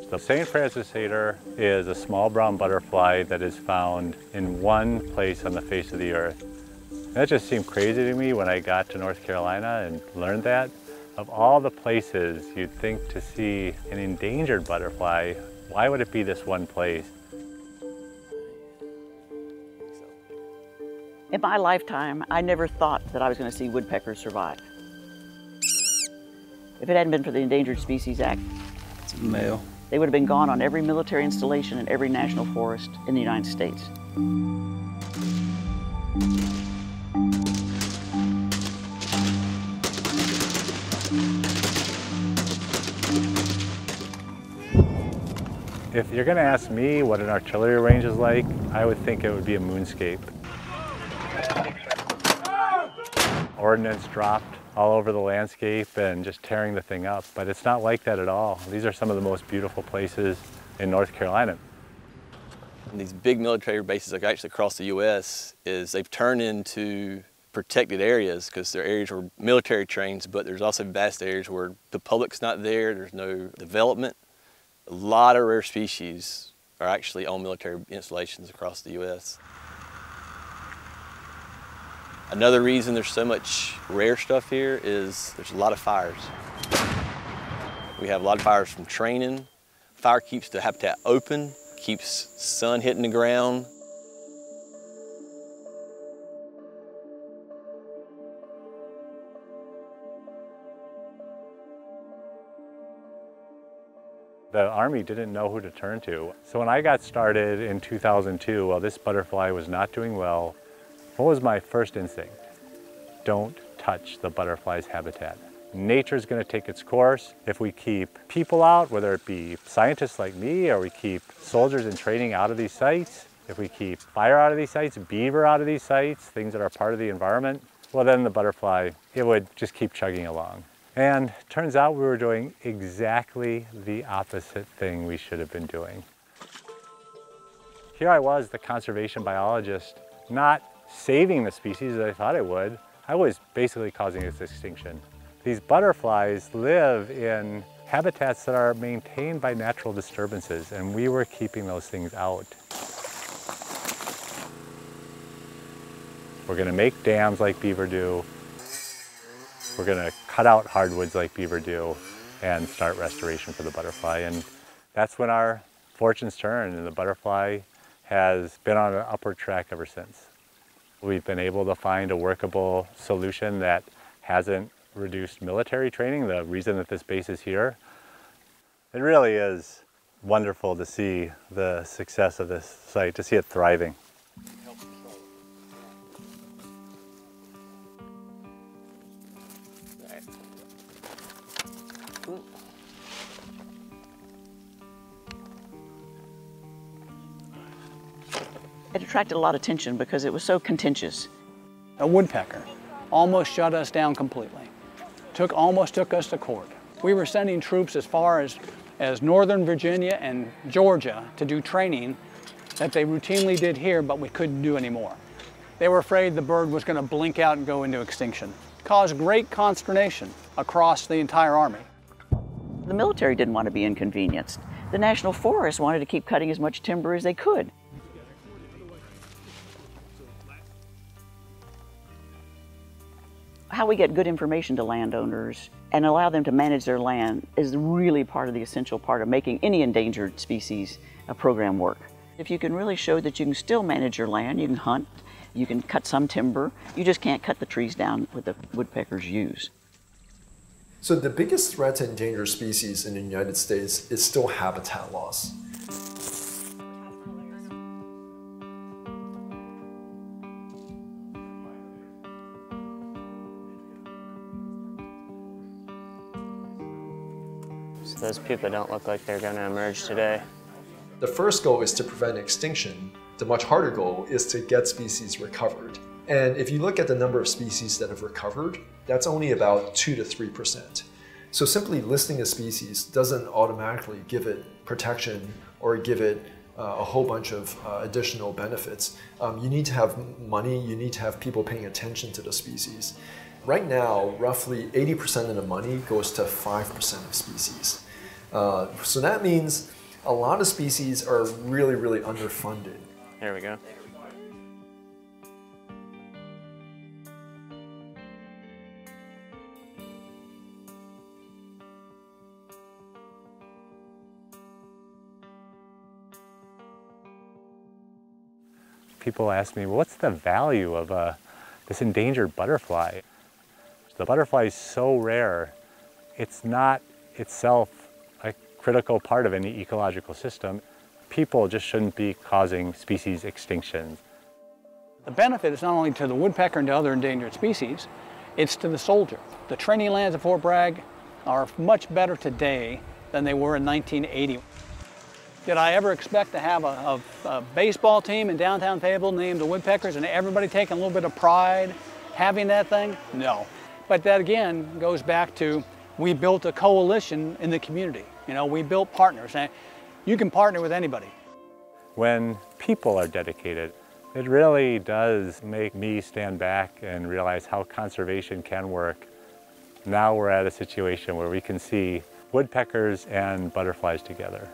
The St. Francis satyr is a small brown butterfly that is found in one place on the face of the earth. That just seemed crazy to me when I got to North Carolina and learned that. Of all the places you'd think to see an endangered butterfly, why would it be this one place? In my lifetime, I never thought that I was going to see woodpeckers survive. If it hadn't been for the Endangered Species Act, it's a male. They would have been gone on every military installation in every national forest in the United States. If you're going to ask me what an artillery range is like, I would think it would be a moonscape. Ordnance dropped all over the landscape and just tearing the thing up, but it's not like that at all. These are some of the most beautiful places in North Carolina. And these big military bases, like actually across the U.S., they've turned into protected areas because they're areas where military trains, but there's also vast areas where the public's not there, there's no development. A lot of rare species are actually on military installations across the U.S. Another reason there's so much rare stuff here is there's a lot of fires. We have a lot of fires from training. Fire keeps the habitat open, keeps sun hitting the ground. The Army didn't know who to turn to. So when I got started in 2002, while this butterfly was not doing well, what was my first instinct? Don't touch the butterfly's habitat. Nature's going to take its course. If we keep people out, whether it be scientists like me or we keep soldiers in training out of these sites, if we keep fire out of these sites, beaver out of these sites, things that are part of the environment, well then the butterfly, it would just keep chugging along. And turns out we were doing exactly the opposite thing we should have been doing. Here I was, the conservation biologist, not saving the species as I thought I would. I was basically causing its extinction. These butterflies live in habitats that are maintained by natural disturbances, and we were keeping those things out. We're going to make dams like beaver do. We're going to cut out hardwoods like beaver do and start restoration for the butterfly. And that's when our fortunes turn, and the butterfly has been on an upward track ever since. We've been able to find a workable solution that hasn't reduced military training, the reason that this base is here. It really is wonderful to see the success of this site, to see it thriving. It attracted a lot of attention because it was so contentious. A woodpecker almost shut us down completely. Almost took us to court. We were sending troops as far as Northern Virginia and Georgia to do training that they routinely did here, but we couldn't do anymore. They were afraid the bird was going to blink out and go into extinction. Caused great consternation across the entire Army. The military didn't want to be inconvenienced. The National Forest wanted to keep cutting as much timber as they could. How we get good information to landowners and allow them to manage their land is really part of the essential part of making any endangered species program work. If you can really show that you can still manage your land, you can hunt, you can cut some timber, you just can't cut the trees down that the woodpeckers use. So the biggest threat to endangered species in the United States is still habitat loss. So those pupa don't look like they're going to emerge today. The first goal is to prevent extinction. The much harder goal is to get species recovered. And if you look at the number of species that have recovered, that's only about 2 to 3%. So simply listing a species doesn't automatically give it protection or give it a whole bunch of additional benefits. You need to have money, you need to have people paying attention to the species. Right now, roughly 80% of the money goes to 5% of species. So that means A lot of species are really, really underfunded. There we go. People ask me, what's the value of this endangered butterfly? The butterfly is so rare, it's not itself a critical part of any ecological system. People just shouldn't be causing species extinctions. The benefit is not only to the woodpecker and to other endangered species, it's to the soldier. The training lands at Fort Bragg are much better today than they were in 1980. Did I ever expect to have a baseball team in downtown Fayetteville named the Woodpeckers and everybody taking a little bit of pride having that thing? No. But that again goes back to we built a coalition in the community. You know, we built partners. And you can partner with anybody. When people are dedicated, it really does make me stand back and realize how conservation can work. Now we're at a situation where we can see woodpeckers and butterflies together.